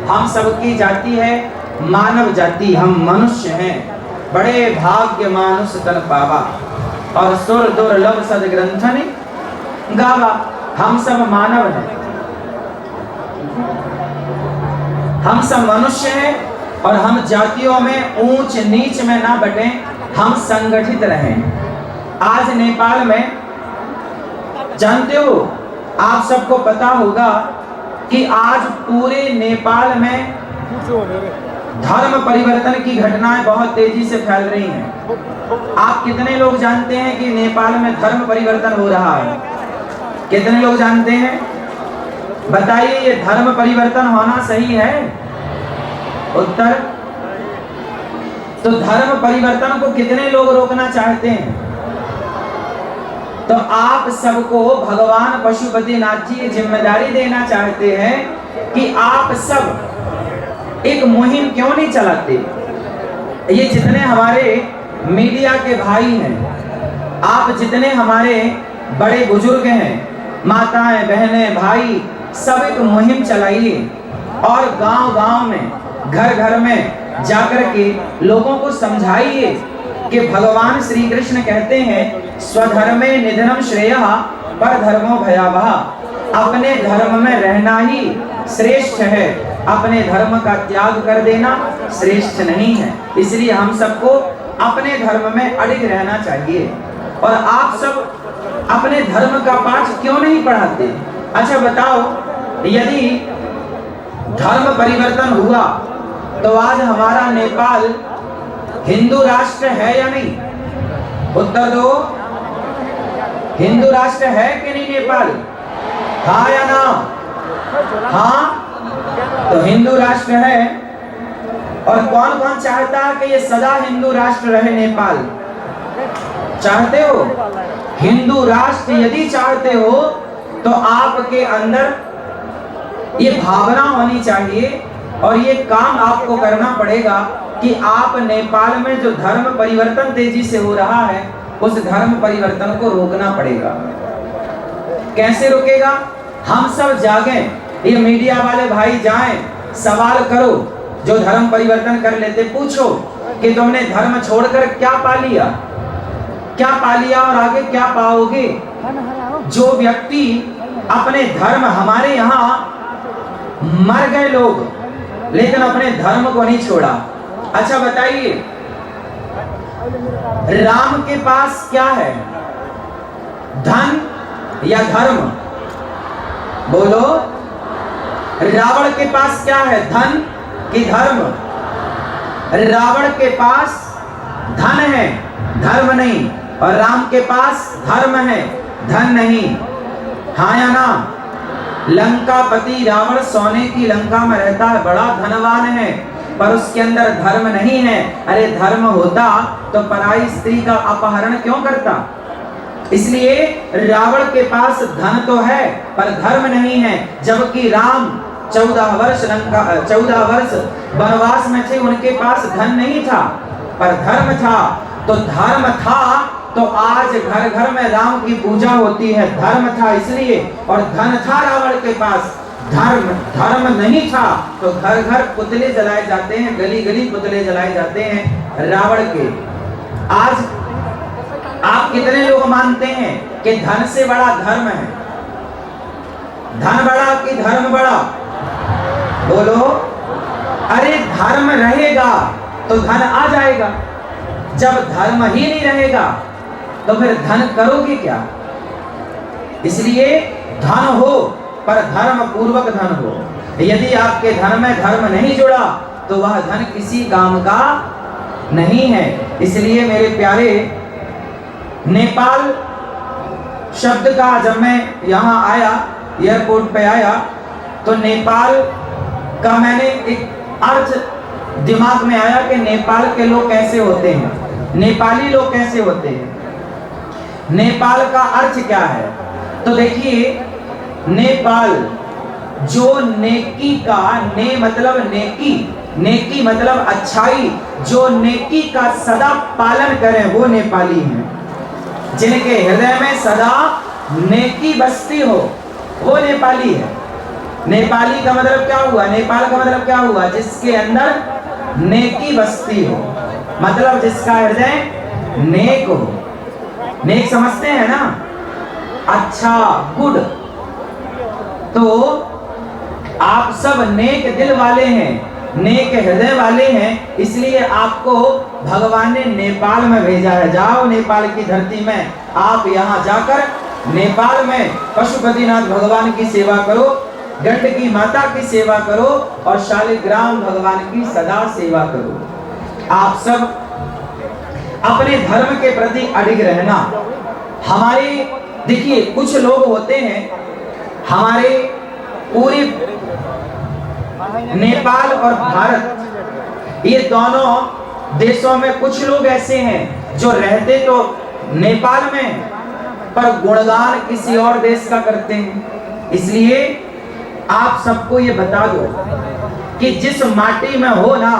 हम सबकी जाति है मानव जाति, हम मनुष्य हैं, बड़े भाग्य मानुष तन पावा, और सुर दुर्लभ सदग्रंथन गावा। हम सब मानव हैं, हम सब मनुष्य हैं, और हम जातियों में ऊंच नीच में ना बटें, हम संगठित रहें। आज नेपाल में जानते हो, आप सबको पता होगा कि आज पूरे नेपाल में धर्म परिवर्तन की घटनाएं बहुत तेजी से फैल रही हैं। आप कितने लोग जानते हैं कि नेपाल में धर्म परिवर्तन हो रहा है? कितने लोग जानते हैं? बताइए, ये धर्म परिवर्तन होना सही है? उत्तर। तो धर्म परिवर्तन को कितने लोग रोकना चाहते हैं? तो आप सबको भगवान पशुपतिनाथ जी जिम्मेदारी देना चाहते हैं कि आप सब एक मुहिम क्यों नहीं चलाते? ये जितने हमारे मीडिया के भाई हैं, आप जितने हमारे बड़े बुजुर्ग हैं, माताएं बहनें भाई, सब एक मुहिम चलाइए और गांव-गांव में घर घर में जाकर के लोगों को समझाइए कि भगवान श्री कृष्ण कहते हैं स्वधर्मे निधनम श्रेयः परधर्मो भयावह। अपने धर्म में रहना ही श्रेष्ठ है, अपने धर्म का त्याग कर देना श्रेष्ठ नहीं है। इसलिए हम सबको अपने धर्म में अडिग रहना चाहिए। और आप सब अपने धर्म का पाठ क्यों नहीं पढ़ाते? अच्छा बताओ, यदि धर्म परिवर्तन हुआ तो आज हमारा नेपाल हिंदू राष्ट्र है या नहीं? उत्तर दो। हिंदू राष्ट्र है कि नहीं नेपाल? हाँ या ना? हाँ, तो हिंदू राष्ट्र है। और कौन कौन चाहता है कि ये सदा हिंदू राष्ट्र रहे नेपाल? चाहते हो? हिंदू राष्ट्र यदि चाहते हो तो आपके अंदर ये भावना होनी चाहिए और ये काम आपको करना पड़ेगा कि आप नेपाल में जो धर्म परिवर्तन तेजी से हो रहा है, उस धर्म परिवर्तन को रोकना पड़ेगा। कैसे रुकेगा? हम सब जागें, ये मीडिया वाले भाई जाएं, सवाल करो, जो धर्म परिवर्तन कर लेते पूछो कि तुमने धर्म छोड़कर क्या पा लिया, क्या पा लिया और आगे क्या पाओगे? जो व्यक्ति अपने धर्म, हमारे यहाँ मर गए लोग लेकिन अपने धर्म को नहीं छोड़ा। अच्छा बताइए, राम के पास क्या है, धन या धर्म? बोलो। रावण के पास क्या है, धन कि धर्म? रावण के पास धन है, धर्म नहीं, और राम के पास धर्म है, धन नहीं। हाँ या ना? लंकापति रावण सोने की लंका में रहता है, बड़ा धनवान है, पर उसके अंदर धर्म नहीं है। अरे धर्म होता तो पराई स्त्री का अपहरण क्यों करता? इसलिए रावण के पास धन तो है पर धर्म नहीं है, जबकि राम 14 वर्ष वनवास में थे, उनके पास धन नहीं था पर धर्म था। तो धर्म था तो आज घर घर में राम की पूजा होती है, धर्म था इसलिए। और धन था रावण के पास, धर्म नहीं था तो घर घर पुतले जलाए जाते हैं, गली गली पुतले जलाए जाते हैं रावण के। आज आप कितने लोग मानते हैं कि धन से बड़ा धर्म है? धन बड़ा कि धर्म बड़ा? बोलो। अरे धर्म रहेगा तो धन आ जाएगा, जब धर्म ही नहीं रहेगा तो फिर धन करोगे क्या? इसलिए धन हो पर धर्म पूर्वक धन हो। यदि आपके धन में धर्म नहीं जुड़ा तो वह धन किसी काम का नहीं है। इसलिए मेरे प्यारे, नेपाल शब्द का जब मैं यहाँ आया, एयरपोर्ट पे आया, तो नेपाल का मैंने एक अर्थ दिमाग में आया कि नेपाल के लोग कैसे होते हैं, नेपाली लोग कैसे होते हैं, नेपाल का अर्थ क्या है? तो देखिए, नेपाल जो नेकी का, ने मतलब नेकी, नेकी मतलब अच्छाई, जो नेकी का सदा पालन करें वो नेपाली हैं। जिनके हृदय में सदा नेकी बसती हो वो नेपाली है। नेपाली का मतलब क्या हुआ? नेपाल का मतलब क्या हुआ? जिसके अंदर नेकी बसती हो, मतलब जिसका हृदय नेक हो। नेक समझते हैं ना? अच्छा, गुड। तो आप सब नेक दिल वाले हैं, नेक हृदय वाले हैं, इसलिए आपको भगवान ने नेपाल में भेजा है। जाओ नेपाल की धरती में, आप यहाँ जाकर नेपाल में पशुपतिनाथ भगवान की सेवा करो, गंडकी माता की सेवा करो और शालिग्राम भगवान की सदा सेवा करो। आप सब अपने धर्म के प्रति अडिग रहना। हमारे देखिए, कुछ लोग होते हैं हमारे पूरे नेपाल और भारत, ये दोनों देशों में कुछ लोग ऐसे हैं जो रहते तो नेपाल में पर गुणगान किसी और देश का करते हैं। इसलिए आप सबको ये बता दो कि जिस माटी में हो ना,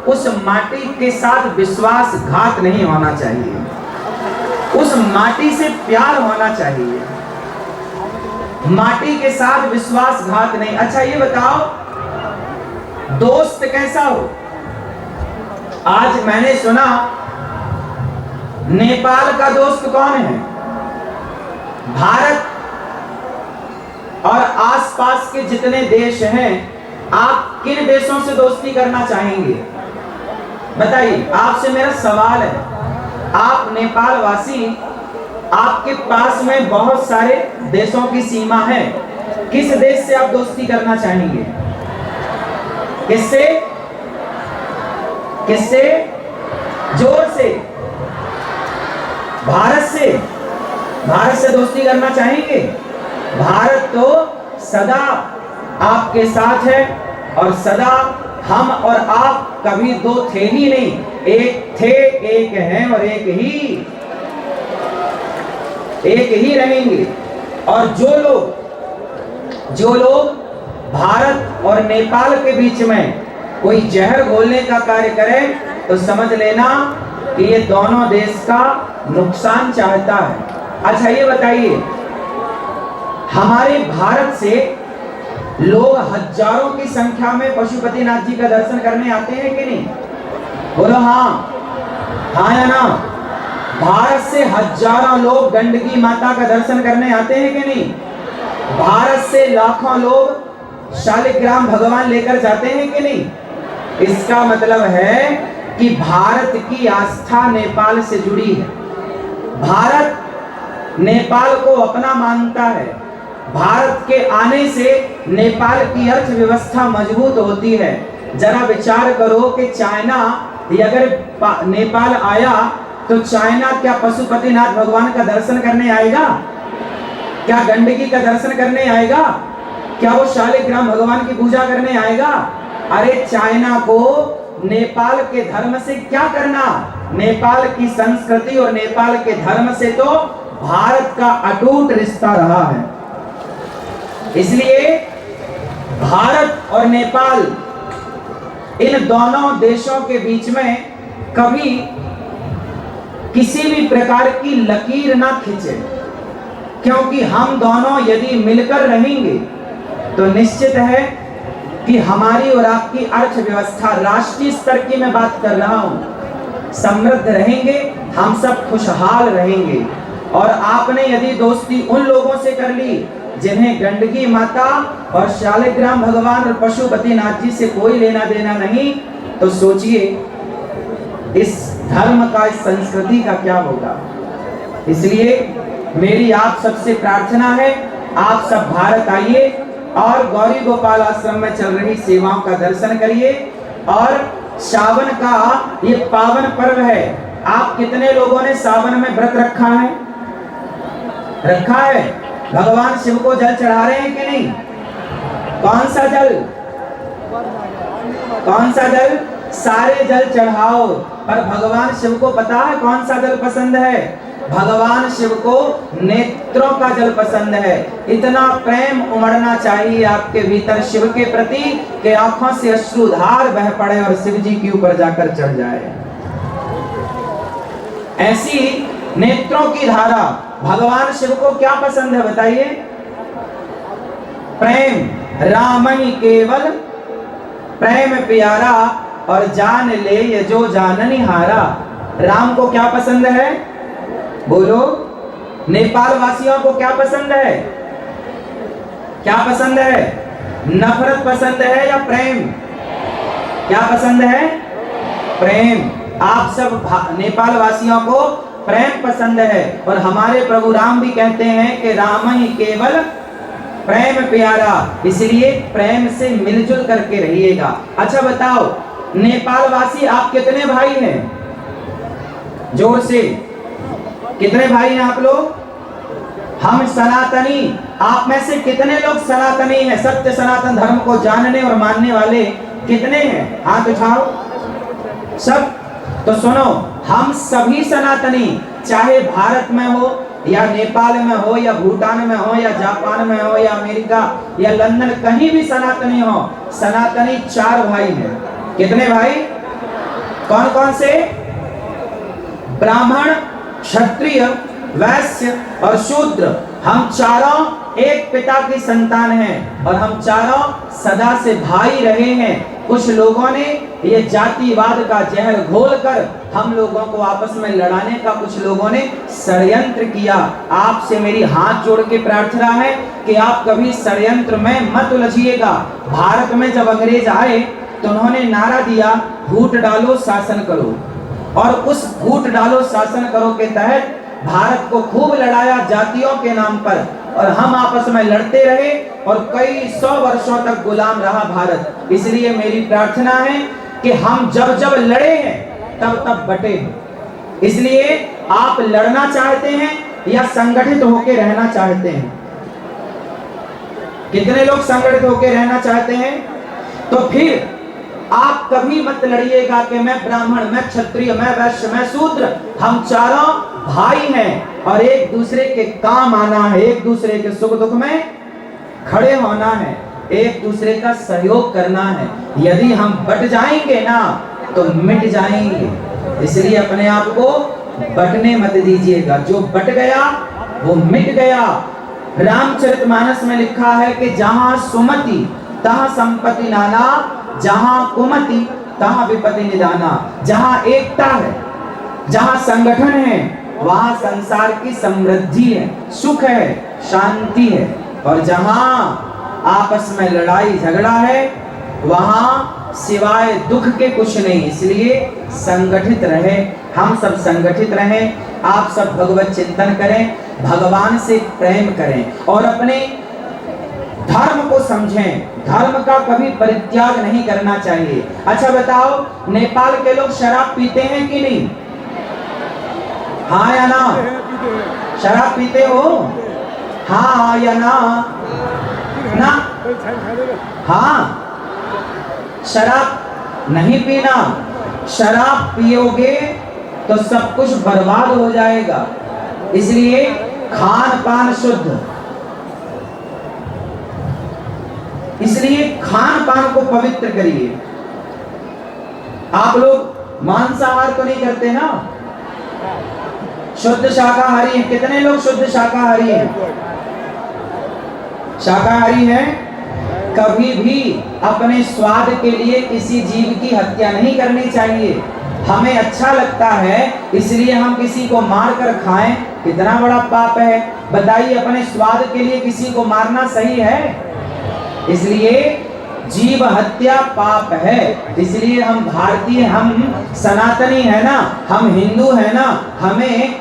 उस माटी के साथ विश्वासघात नहीं होना चाहिए, उस माटी से प्यार होना चाहिए, माटी के साथ विश्वासघात नहीं। अच्छा ये बताओ, दोस्त कैसा हो? आज मैंने सुना नेपाल का दोस्त कौन है? भारत और आसपास के जितने देश हैं, आप किन देशों से दोस्ती करना चाहेंगे? बताइए, आपसे मेरा सवाल है। आप नेपाल वासी, आपके पास में बहुत सारे देशों की सीमा है, किस देश से आप दोस्ती करना चाहेंगे? किससे? किससे? जोर से। भारत से। भारत से दोस्ती करना चाहेंगे? भारत तो सदा आपके साथ है और सदा हम और आप कभी दो थे ही नहीं, एक थे, एक हैं और एक ही रहेंगे। और जो लोग भारत और नेपाल के बीच में कोई जहर घोलने का कार्य करे तो समझ लेना कि ये दोनों देश का नुकसान चाहता है। अच्छा ये बताइए, हमारे भारत से लोग हजारों की संख्या में पशुपतिनाथ जी का दर्शन करने आते हैं कि नहीं? बोलो हाँ, हाँ या ना? भारत से हजारों लोग गंडकी माता का दर्शन करने आते हैं कि नहीं? भारत से लाखों लोग शालिग्राम भगवान लेकर जाते हैं कि नहीं? इसका मतलब है कि भारत की आस्था नेपाल से जुड़ी है। भारत नेपाल को अपना मानता है। भारत के आने से नेपाल की अर्थव्यवस्था मजबूत होती है। जरा विचार करो कि चाइना अगर नेपाल आया तो चाइना क्या पशुपतिनाथ भगवान का दर्शन करने आएगा? क्या गंडकी का दर्शन करने आएगा? क्या वो शालिग्राम भगवान की पूजा करने आएगा? अरे चाइना को नेपाल के धर्म से क्या करना? नेपाल की संस्कृति और नेपाल के धर्म से तो भारत का अटूट रिश्ता रहा है। इसलिए भारत और नेपाल, इन दोनों देशों के बीच में कभी किसी भी प्रकार की लकीर ना खींचे, क्योंकि हम दोनों यदि मिलकर रहेंगे तो निश्चित है कि हमारी और आपकी अर्थव्यवस्था, राष्ट्रीय स्तर की मैं बात कर रहा हूं, समृद्ध रहेंगे, हम सब खुशहाल रहेंगे। और आपने यदि दोस्ती उन लोगों से कर ली जिन्हें गंडकी माता और शालिग्राम भगवान और पशुपतिनाथ जी से कोई लेना देना नहीं, तो सोचिए इस धर्म का, इस संस्कृति का क्या होगा। इसलिए मेरी आप सबसे प्रार्थना है, आप सब भारत आइए और गौरी गोपाल आश्रम में चल रही सेवाओं का दर्शन करिए। और सावन का ये पावन पर्व है। आप कितने लोगों ने सावन में व्रत रखा है? रखा है? भगवान शिव को जल चढ़ा रहे हैं कि नहीं? कौन सा जल? कौन सा जल? सारे जल चढ़ाओ। पर भगवान शिव को पता है कौन सा जल पसंद है? भगवान शिव को नेत्रों का जल पसंद है। इतना प्रेम उमड़ना चाहिए आपके भीतर शिव के प्रति कि आंखों से अश्रुधार बह पड़े और शिव जी के ऊपर जाकर चढ़ जाए। ऐसी नेत्रों की धारा। भगवान शिव को क्या पसंद है बताइए? प्रेम। राम ही केवल प्रेम प्यारा, और जान ले ये जो जाननी हारा। राम को क्या पसंद है? बोलो। नेपाल वासियों को क्या पसंद है? क्या पसंद है? नफरत पसंद है या प्रेम? क्या पसंद है? प्रेम। आप सब नेपाल वासियों को प्रेम पसंद है, और हमारे प्रभु राम भी कहते हैं कि राम ही केवल प्रेम प्यारा, इसलिए प्रेम से मिलजुल करके रहिएगा। अच्छा बताओ, नेपाल वासी आप कितने भाई हैं? जोर से, कितने भाई हैं आप लोग? हम सनातनी। आप में से कितने लोग सनातनी हैं? सत्य सनातन धर्म को जानने और मानने वाले कितने हैं? हाथ उठाओ सब। तो सुनो, हम सभी सनातनी, चाहे भारत में हो या नेपाल में हो या भूटान में हो या जापान में हो या अमेरिका या लंदन, कहीं भी सनातनी हो, सनातनी 4 भाई हैं। कितने भाई? कौन कौन से? ब्राह्मण, क्षत्रिय, वैश्य और शूद्र। हम चारों एक पिता की संतान हैं, और हम चारों सदा से भाई रहे हैं। कुछ लोगों ने ये जातिवाद का जहर घोलकर हम लोगों को आपस में लड़ाने का कुछ लोगों ने षड्यंत्र किया। आपसे मेरी हाथ जोड़ के प्रार्थना है कि आप कभी षड्यंत्र में मत उलझिएगा। भारत में जब अंग्रेज आए तो उन्होंने नारा दिया, फूट डालो शासन करो, और उस फूट डालो शासन करो के तहत भारत को खूब लड़ाया जातियों के नाम पर, और हम आपस में लड़ते रहे, और कई 100 वर्षों तक गुलाम रहा भारत। इसलिए मेरी प्रार्थना है कि हम जब जब लड़े हैं तब तब बटे हैं। इसलिए आप लड़ना चाहते हैं या संगठित होकर रहना चाहते हैं? कितने लोग संगठित होकर रहना चाहते हैं? तो फिर आप कभी मत लड़िएगा कि मैं ब्राह्मण, मैं क्षत्रिय, मैं वैश्य, मैं शूद्र। हम चारों भाई हैं, और एक दूसरे के काम आना है, एक दूसरे के सुख दुख में खड़े होना है, एक दूसरे का सहयोग करना है। यदि हम बट जाएंगे ना तो मिट जाएंगे। इसलिए अपने आप को बटने मत दीजिएगा। जो बट गया वो मिट गया। रामचरितमानस में लिखा है कि जहां सुमति तहां संपत्ति नाना, जहां कुमति तहां विपत्ति निदाना। जहां एकता है, जहां संगठन है, वहां संसार की समृद्धि है, सुख है, शांति है। और जहां आपस में लड़ाई झगड़ा है, वहां सिवाय दुख के कुछ नहीं। इसलिए संगठित रहे, हम सब संगठित रहें। आप सब भगवत चिंतन करें, भगवान से प्रेम करें, और अपने धर्म को समझें। धर्म का कभी परित्याग नहीं करना चाहिए। अच्छा बताओ, नेपाल के लोग शराब पीते हैं कि नहीं? हाँ या ना? शराब पीते हो? हाँ या ना? ना? हाँ, शराब नहीं पीना। शराब पियोगे तो सब कुछ बर्बाद हो जाएगा। इसलिए खान पान शुद्ध, इसलिए खान पान को पवित्र करिए। आप लोग मांसाहार तो नहीं करते ना? शुद्ध शाकाहारी हैं। कितने लोग शुद्ध शाकाहारी हैं? शाकाहारी हैं। कभी भी अपने स्वाद के लिए किसी जीव की हत्या नहीं करनी चाहिए। हमें अच्छा लगता है इसलिए हम किसी को मार कर खाएं, कितना बड़ा पाप है। बताइए, अपने स्वाद के लिए किसी को मारना सही है? इसलिए जीव हत्या पाप है। इसलिए हम भारतीय, हम सनातनी है ना, हम हिंदू है ना, हमें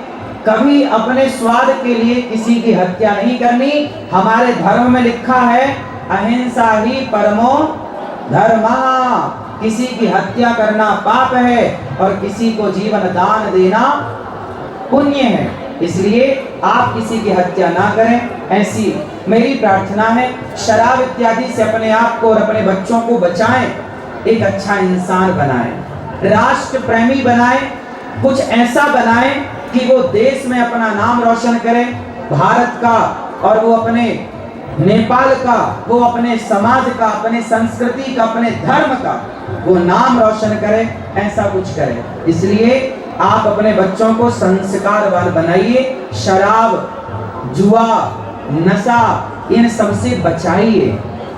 कभी अपने स्वाद के लिए किसी की हत्या नहीं करनी। हमारे धर्म में लिखा है, अहिंसा ही परमो धर्मः। किसी की हत्या करना पाप है और किसी को जीवन दान देना पुण्य है। इसलिए आप किसी की हत्या ना करें, ऐसी मेरी प्रार्थना है। शराब इत्यादि से अपने आप को और अपने बच्चों को बचाएं। एक अच्छा इंसान बनाएं, राष्ट्र प्रेमी बनाएं, कुछ ऐसा बनाएं कि वो देश में अपना नाम रोशन करें, भारत का, और वो अपने नेपाल का, वो अपने समाज का, अपने संस्कृति का, अपने धर्म का वो नाम रोशन करें। ऐसा कुछ करें। इसलिए आप अपने बच्चों को संस्कारवान बनाइए। शराब, जुआ, नशा, इन सब से बचाइए।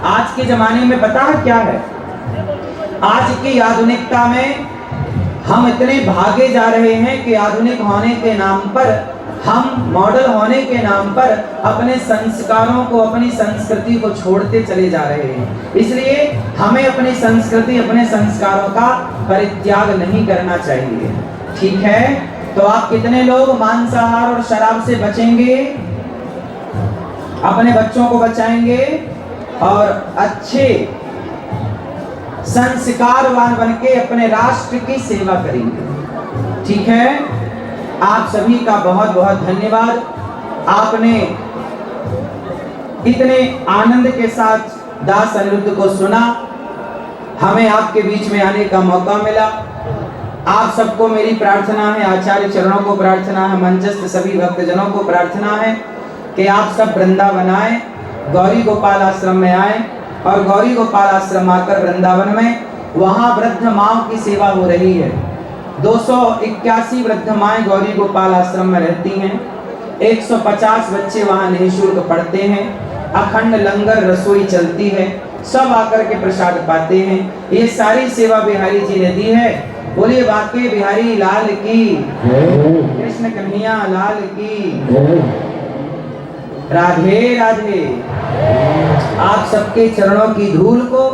आज के जमाने में पता है क्या है? आज की आधुनिकता में हम इतने भागे जा रहे हैं कि आधुनिक होने के नाम पर, हम मॉडल होने के नाम पर अपने संस्कारों को, अपनी संस्कृति को छोड़ते चले जा रहे हैं। इसलिए हमें अपनी संस्कृति, अपने संस्कारों का परित्याग नहीं करना चाहिए। ठीक है, तो आप कितने लोग मांसाहार और शराब से बचेंगे, अपने बच्चों को बचाएंगे और अच्छे संस्कारवान बनके अपने राष्ट्र की सेवा करेंगे। ठीक है, आप सभी का बहुत बहुत धन्यवाद। आपने इतने आनंद के साथ दास अनिरुद्ध को सुना, हमें आपके बीच में आने का मौका मिला। आप सबको मेरी प्रार्थना है, आचार्य चरणों को प्रार्थना है, मंचस्थ सभी भक्तजनों को प्रार्थना है कि आप सब वृंदावन आए, गौरी गोपाल आश्रम में आए और गौरी गोपाल आश्रम आकर वृंदावन में वहाँ वृद्ध माओं की सेवा हो रही है। 281 वृद्ध माएँ गौरी गोपाल आश्रम में रहती हैं। 150 बच्चे वहाँ निःशुल्क पढ़ते हैं। अखंड लंगर रसोई चलती है, सब आकर के प्रसाद पाते हैं। ये सारी सेवा बिहारी जी ने दी है। बोलिए बाके बिहारी लाल की, कृष्ण कन्हैया लाल की, राधे राधे। आप सबके चरणों की धूल को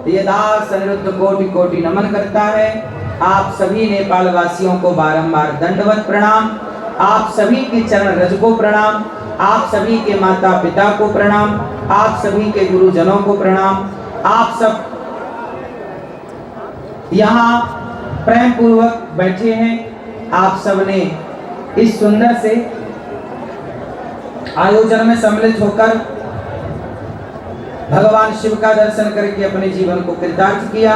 ये दास अनिरुद्ध कोटि कोटि नमन करता है। आप सभी नेपाल वासियों को बारंबार दंडवत प्रणाम। आप सभी के चरण रज को प्रणाम। आप सभी के माता पिता को प्रणाम। आप सभी के गुरुजनों को प्रणाम। आप सब यहाँ प्रेम पूर्वक बैठे हैं। आप सबने इस सुंदर से आयोजन में सम्मिलित होकर भगवान शिव का दर्शन करके अपने जीवन को कृतार्थ किया।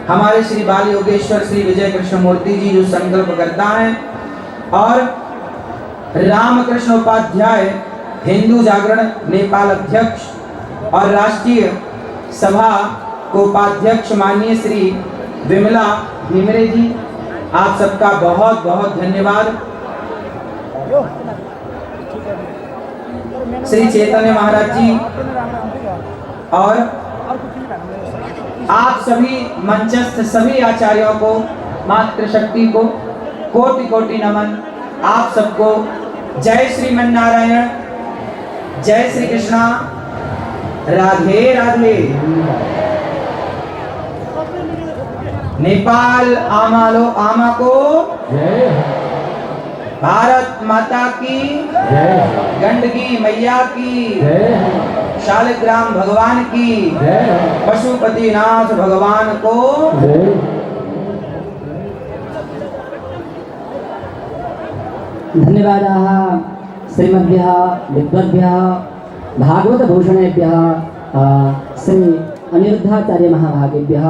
हमारे श्री बाल योगेश्वर श्री विजय कृष्ण मूर्ति जी जो संकल्प करता है और रामकृष्ण उपाध्याय हिंदू जागरण नेपाल अध्यक्ष और राष्ट्रीय सभा को उपाध्यक्ष माननीय श्री विमला भीमरे जी, आप सबका बहुत बहुत धन्यवाद। श्री चैतन्य महाराज जी और आप सभी मंचस्थ सभी आचार्यों को, मातृशक्ति को कोटि कोटि नमन। आप सबको जय श्रीमन नारायण, जय श्री कृष्णा, राधे राधे। नेपाल आमालो आमा को, भारत माता की, गंडकी मैया की, शालिग्राम भगवान की, पशुपतिनाथ भगवान को। धन्यवादाः श्रीमद्भ्यः विद्वद्भ्यः भागवतभूषणेभ्यः श्री अनिरुद्धाचार्य महाभागेभ्यः।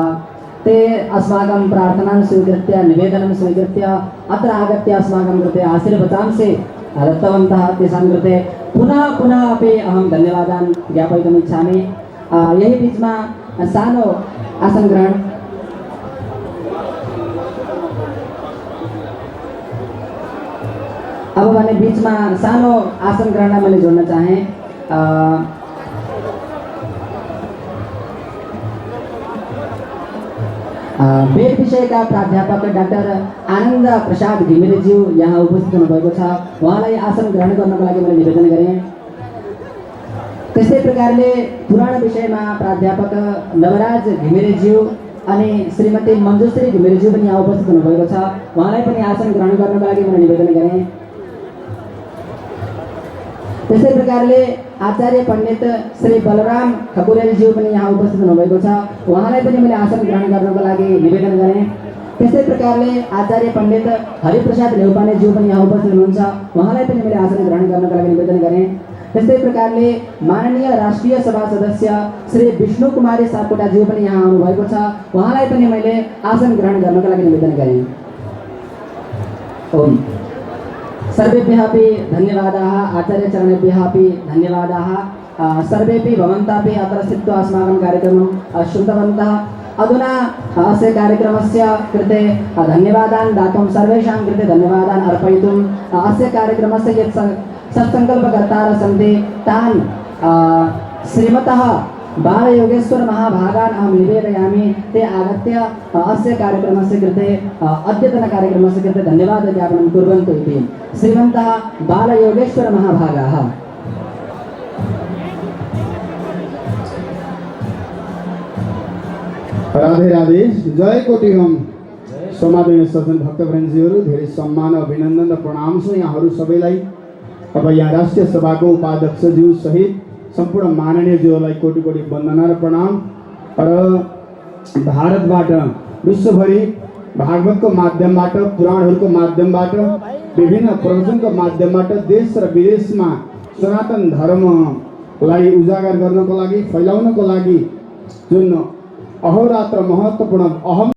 ते अस्माकं प्रार्थनां स्वीकृत्य, निवेदनं स्वीकृत्य अत्र आगत्य अस्माकं कृते आशीर्वचांसि दत्तवन्तः। तेषां कृते पुनः पुनः अपि अहं धन्यवादान् ज्ञापयितुम् इच्छामि। यही बीचमा सानो आसन ग्रहण। अब मैंने बीचमा सानो आसन ग्रहण मैंने जोड़ना चाहें। वेद विषय का प्राध्यापक डाक्टर आनंद प्रसाद घिमिरेज्यू यहाँ उपस्थित हुनुभएको छ। उहाँलाई आसन ग्रहण गर्नको लागि मैले निवेदन गरेँ। त्यस्तै प्रकारले पुराण विषयमा प्राध्यापक नवराज घिमिरेज्यू अनि श्रीमती मञ्जुश्री घिमिरेज्यू पनि यहाँ उपस्थित हुनुभएको छ। उहाँलाई पनि आसन ग्रहण गर्नको लागि मैले निवेदन गरेँ। त्यसै प्रकारले आचार्य पंडित श्री बलराम खकुरेलज्यू पनि यहाँ उपस्थित हुनुभएको छ। उहाँलाई पनि मैले आसन ग्रहण गर्नको लागि निवेदन गरेँ। त्यसै प्रकारले आचार्य पंडित हरिप्रसाद नेउपानेज्यू पनि यहाँ उपस्थित हुनुहुन्छ। उहाँलाई पनि मैले आसन ग्रहण गर्नको लागि निवेदन गरेँ। त्यस्तै प्रकारले माननीय राष्ट्रिय सभा सदस्य श्री विष्णु कुमारी सापकोटाज्यू पनि यहाँ आउनुभएको छ। उहाँलाई पनि मैले आसन ग्रहण गर्नको लागि निवेदन गरेँ। ओम सर्वेभ्यः अपि धन्यवादाः। आचार्य चरणेभ्यः अपि धन्यवादाः। सर्वेपि भवन्तः अत्र स्थित्वा अस्माकं कार्यक्रमं श्रुतवन्तः। अधुना अस्य कार्यक्रमस्य कृते धन्यवादान् दातुं, सर्वेषां कृते धन्यवादान् अर्पयितुम्, अस्य कार्यक्रमस्य यत् सत्सङ्कल्पकर्तारः सन्ति तान् श्रीमतः बालयोगेश्वर महाभागान् अहं निवेदयामि ते आगत्य अस्य कार्यक्रमस्य कृते अद्यतनकार्यक्रमस्य कृते धन्यवादः ज्ञापनं कुर्वन्तु इति श्रीमन्तः बालयोगेश्वर महाभागाः। राधे राधे। जय कोटि हम समादरणीय सज्जन भक्तवृन्दजीहरू धेरै सम्मान अभिनन्दन र प्रणाम छ यहाँहरू सबैलाई। अब यहाँ राष्ट्रिय सभाको उपाध्यक्षज्यू सहित सम्पूर्ण माननीयज्यूहरूलाई कोटि कोटि वन्दना र प्रणाम। र भारतबाट विश्वभरि भागवतको माध्यमबाट पुराणहरूको माध्यमबाट विभिन्न प्रवचनको माध्यमबाट देश र विदेशमा सनातन धर्मलाई उजागर गर्नको लागि फैलाउनको लागि जुन अहोरात्र महत्त्वपूर्ण अहम